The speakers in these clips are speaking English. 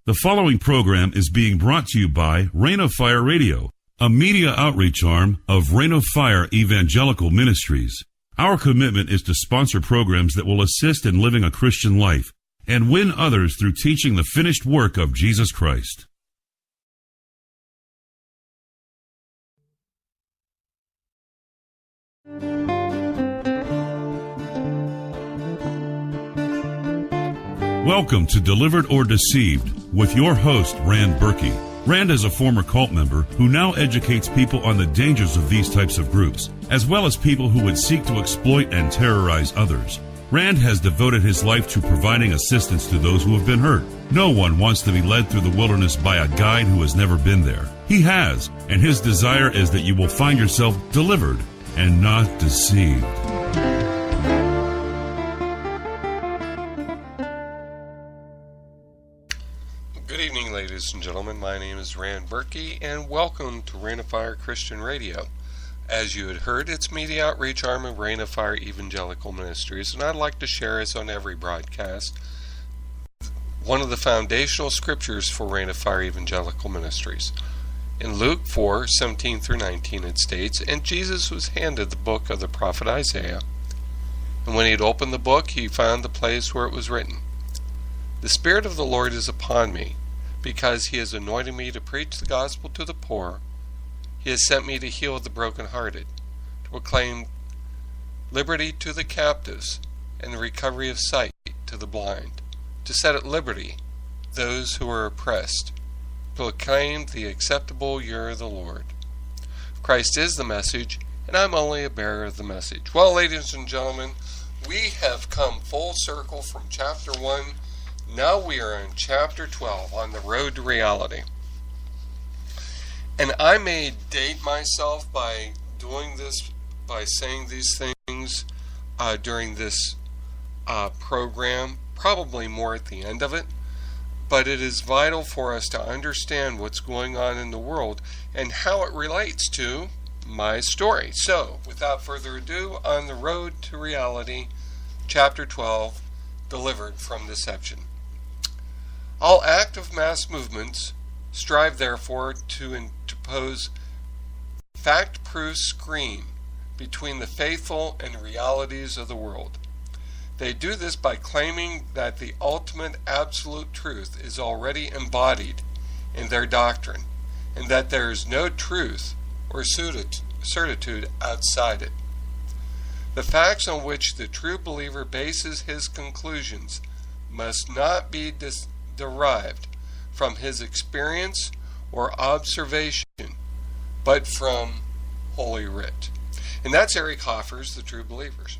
The following program is being brought to you by Reign of Fire Radio, a media outreach arm of Reign of Fire Evangelical Ministries. Our commitment is to sponsor programs that will assist in living a Christian life and win others through teaching the finished work of Jesus Christ. Welcome to Delivered or Deceived with your host, Rand Berkey. Rand is a former cult member who now educates people on the dangers of these types of groups, as well as people who would seek to exploit and terrorize others. Rand has devoted his life to providing assistance to those who have been hurt. No one wants to be led through the wilderness by a guide who has never been there. He has, and his desire is that you will find yourself delivered and not deceived. Good evening, ladies and gentlemen. My name is Rand Berkey, and welcome to Reign of Fire Christian Radio. As you had heard, it's media outreach arm of Reign of Fire Evangelical Ministries, and I'd like to share us on every broadcast one of the foundational scriptures for Reign of Fire Evangelical Ministries. In Luke 4:17 through 19, it states, "And Jesus was handed the book of the prophet Isaiah. And when he had opened the book, he found the place where it was written, 'The Spirit of the Lord is upon me, because he has anointed me to preach the gospel to the poor. He has sent me to heal the brokenhearted, to proclaim liberty to the captives, and the recovery of sight to the blind, to set at liberty those who are oppressed, to proclaim the acceptable year of the Lord.' Christ is the message, and I'm only a bearer of the message." Well, ladies and gentlemen, we have come full circle from chapter 1. Now we are in chapter 12, on the road to reality. And I may date myself by doing this, by saying these things during this program, probably more at the end of it, but it is vital for us to understand what's going on in the world and how it relates to my story. So, without further ado, on the road to reality, chapter 12, Delivered from Deception. "All active mass movements strive therefore to interpose fact-proof screen between the faithful and the realities of the world. They do this by claiming that the ultimate absolute truth is already embodied in their doctrine, and that there is no truth or certitude outside it. The facts on which the true believer bases his conclusions must not be derived from his experience or observation, but from Holy Writ." And that's Eric Hoffer's The True Believers.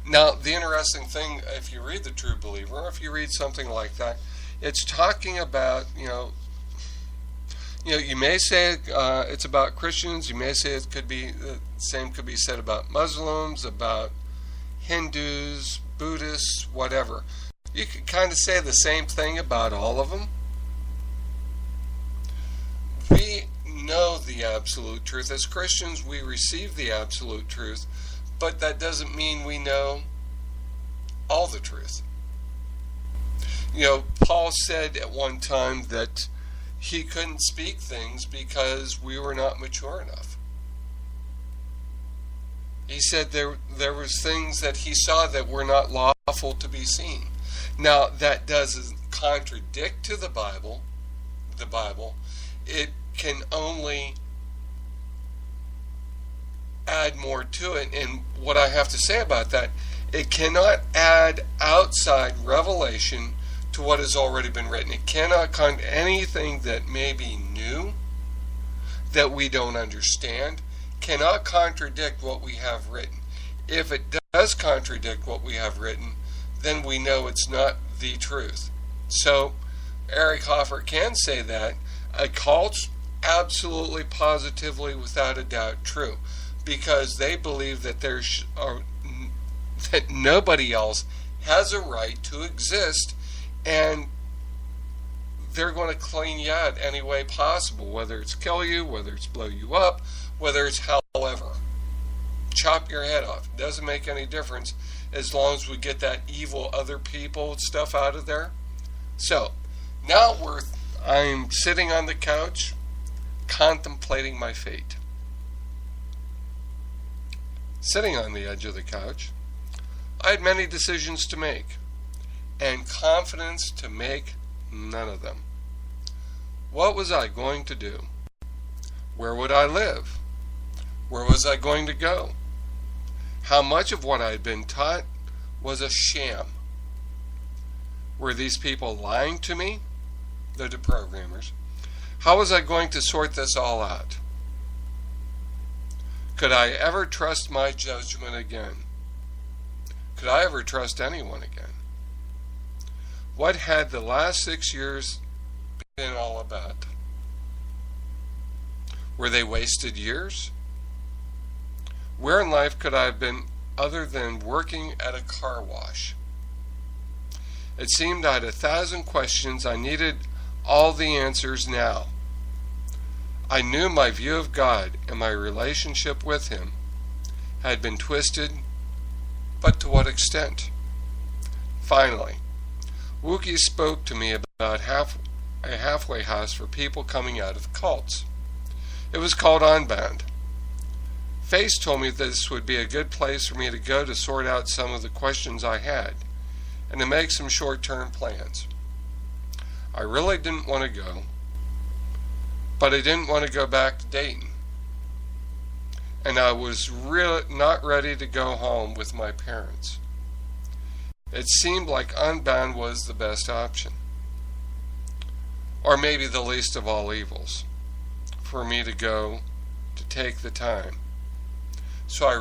Now, the interesting thing, if you read The True Believer, or if you read something like that, it's talking about, you may say it's about Christians, you may say it could be, the same could be said about Muslims, about Hindus, Buddhists, whatever. You could kind of say the same thing about all of them. We know the absolute truth. As Christians, we receive the absolute truth, but that doesn't mean we know all the truth. Paul said at one time that he couldn't speak things because we were not mature enough. He said there was things that he saw that were not lawful to be seen. Now, that doesn't contradict to the Bible. It can only add more to it. And what I have to say about that, it cannot add outside revelation to what has already been written. It cannot anything that may be new, that we don't understand, cannot contradict what we have written. If it does contradict what we have written, then we know it's not the truth. So, Eric Hoffer can say that a cult's absolutely, positively, without a doubt true, because they believe that that nobody else has a right to exist, and they're going to clean you out any way possible, whether it's kill you, whether it's blow you up, whether it's however. Chop your head off. It doesn't make any difference as long as we get that evil other people stuff out of there. So, Now I'm sitting on the couch contemplating my fate. Sitting on the edge of the couch, I had many decisions to make, and confidence to make none of them. What was I going to do? Where would I live? Where was I going to go? How much of what I had been taught was a sham? Were these people lying to me? The deprogrammers. How was I going to sort this all out? Could I ever trust my judgment again? Could I ever trust anyone again? What had the last 6 years been all about? Were they wasted years? Where in life could I have been other than working at a car wash? It seemed I had 1,000 questions. I needed all the answers now. I knew my view of God and my relationship with Him had been twisted, but to what extent? Finally, Wookie spoke to me about a halfway house for people coming out of cults. It was called Unbound. Face told me this would be a good place for me to go to sort out some of the questions I had and to make some short-term plans. I really didn't want to go, but I didn't want to go back to Dayton. And I was really not ready to go home with my parents. It seemed like Unbound was the best option, or maybe the least of all evils, for me to go, to take the time. So I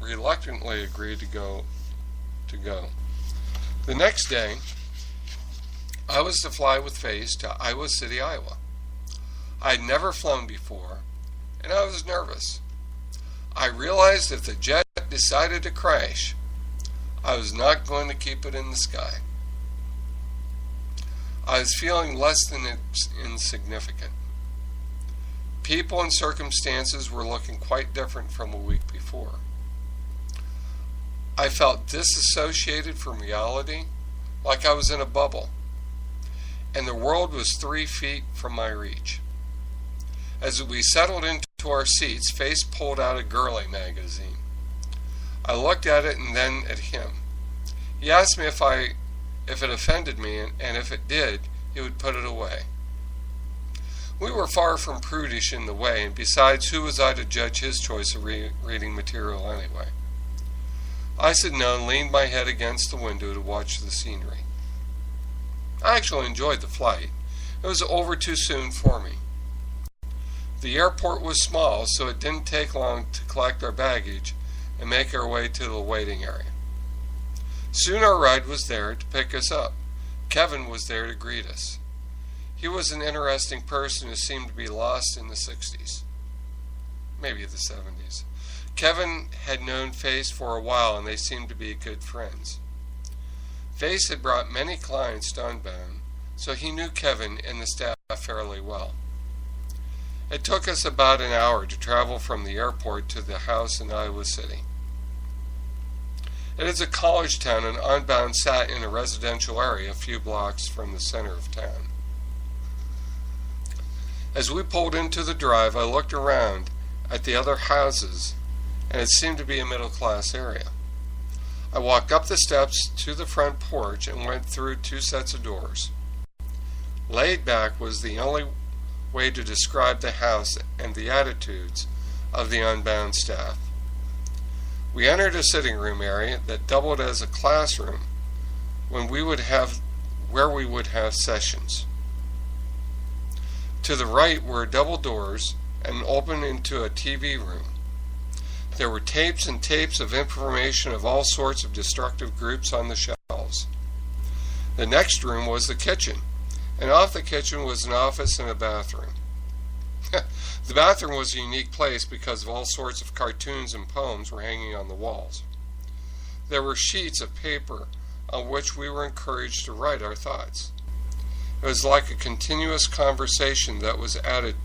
reluctantly agreed to go. The next day, I was to fly with Face to Iowa City, Iowa. I had never flown before, and I was nervous. I realized if the jet decided to crash, I was not going to keep it in the sky. I was feeling less than insignificant. People and circumstances were looking quite different from a week before. I felt disassociated from reality, like I was in a bubble, and the world was 3 feet from my reach. As we settled into our seats, Face pulled out a girly magazine. I looked at it and then at him. He asked me if it offended me, and if it did, he would put it away. We were far from prudish in the way, and besides, who was I to judge his choice of reading material anyway? I said no and leaned my head against the window to watch the scenery. I actually enjoyed the flight. It was over too soon for me. The airport was small, so it didn't take long to collect our baggage and make our way to the waiting area. Soon our ride was there to pick us up. Kevin was there to greet us. He was an interesting person who seemed to be lost in the 60s, maybe the 70s. Kevin had known Face for a while, and they seemed to be good friends. Face had brought many clients to Unbound, so he knew Kevin and the staff fairly well. It took us about an hour to travel from the airport to the house in Iowa City. It is a college town, and Unbound sat in a residential area a few blocks from the center of town. As we pulled into the drive, I looked around at the other houses, and it seemed to be a middle-class area. I walked up the steps to the front porch and went through 2 sets of doors. Laid back was the only way to describe the house and the attitudes of the Unbound staff. We entered a sitting room area that doubled as a classroom where we would have sessions. To the right were double doors and opened into a TV room. There were tapes and tapes of information of all sorts of destructive groups on the shelves. The next room was the kitchen, and off the kitchen was an office and a bathroom. The bathroom was a unique place because of all sorts of cartoons and poems were hanging on the walls. There were sheets of paper on which we were encouraged to write our thoughts. It was like a continuous conversation that was added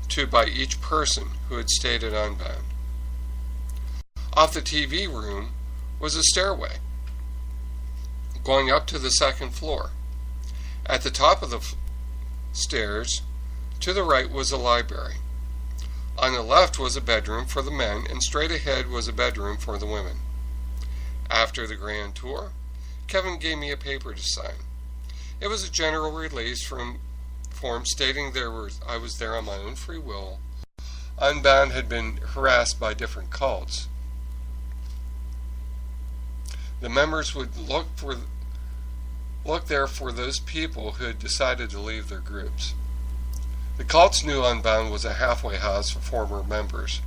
to by each person who had stayed at Unbound. Off the TV room was a stairway going up to the 2nd floor. At the top of the stairs, to the right was a library. On the left was a bedroom for the men, and straight ahead was a bedroom for the women. After the grand tour, Kevin gave me a paper to sign. It was a general release form stating I was there on my own free will. Unbound had been harassed by different cults. The members would look there for those people who had decided to leave their groups. The cults knew Unbound was a halfway house for former members.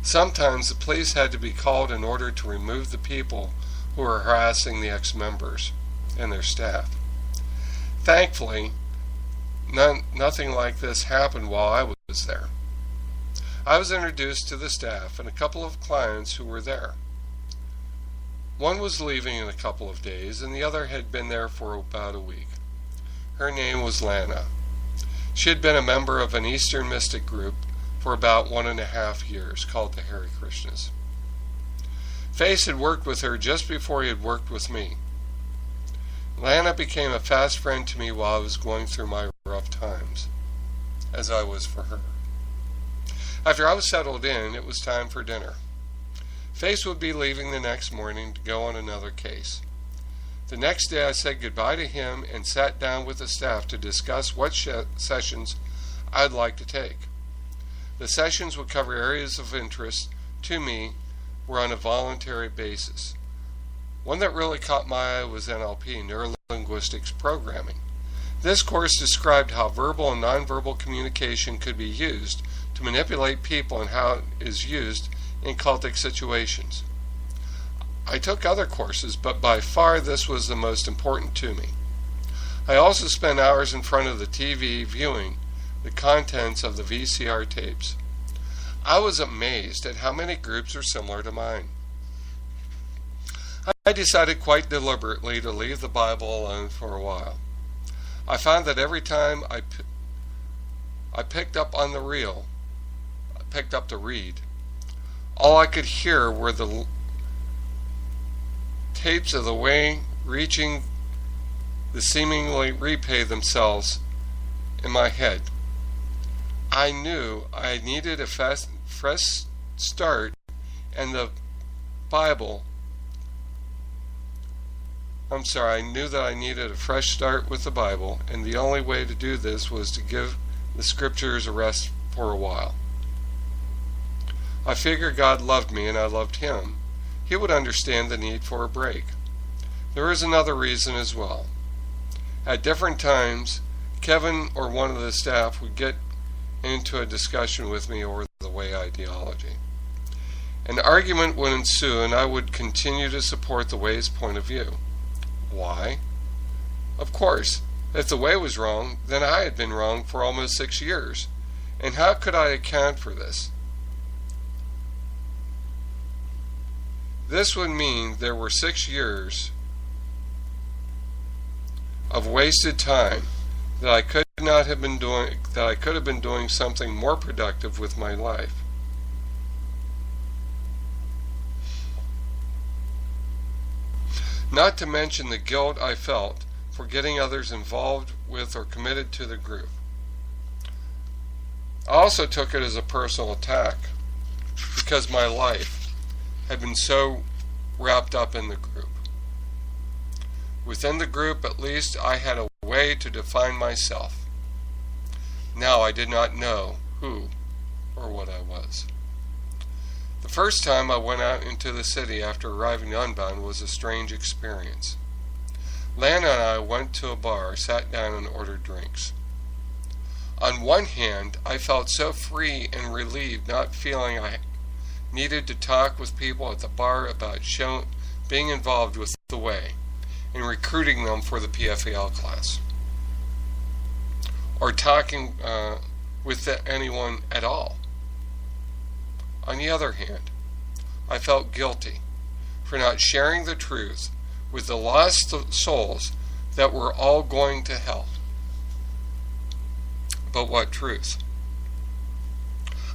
Sometimes the police had to be called in order to remove the people who were harassing the ex-members and their staff. Thankfully, nothing like this happened while I was there. I was introduced to the staff and a couple of clients who were there. One was leaving in a couple of days, and the other had been there for about a week. Her name was Lana. She had been a member of an Eastern mystic group for about 1.5 years called the Hare Krishnas. Face had worked with her just before he had worked with me. Lana became a fast friend to me while I was going through my rough times, as I was for her. After I was settled in, it was time for dinner. Face would be leaving the next morning to go on another case. The next day I said goodbye to him and sat down with the staff to discuss what sessions I'd like to take. The sessions would cover areas of interest to me were on a voluntary basis. One that really caught my eye was NLP, Neurolinguistics Programming. This course described how verbal and nonverbal communication could be used to manipulate people and how it is used in cultic situations. I took other courses, but by far this was the most important to me. I also spent hours in front of the TV viewing the contents of the VCR tapes. I was amazed at how many groups are similar to mine. I decided quite deliberately to leave the Bible alone for a while. I found that every time I picked up to read, all I could hear were the tapes of the way reaching the seemingly repay themselves in my head. I knew I needed a fresh start, and the Bible. I knew that I needed a fresh start with the Bible, and the only way to do this was to give the scriptures a rest for a while. I figured God loved me and I loved him. He would understand the need for a break. There is another reason as well. At different times, Kevin or one of the staff would get into a discussion with me over the way ideology. An argument would ensue, and I would continue to support the way's point of view. Why? Of course, if the way was wrong, then I had been wrong for almost 6 years. And how could I account for this? This would mean there were 6 years of wasted time that I could have been doing something more productive with my life. Not to mention the guilt I felt for getting others involved with or committed to the group. I also took it as a personal attack because my life had been so wrapped up in the group. Within the group, at least, I had a way to define myself. Now I did not know who or what I was. The first time I went out into the city after arriving Unbound was a strange experience. Lana and I went to a bar, sat down, and ordered drinks. On one hand, I felt so free and relieved, not feeling I needed to talk with people at the bar about being involved with the way and recruiting them for the PFAL class, or talking with anyone at all. On the other hand, I felt guilty for not sharing the truth with the lost souls that were all going to hell. But what truth?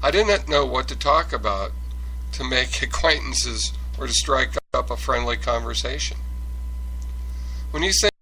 I didn't know what to talk about to make acquaintances or to strike up a friendly conversation. When you think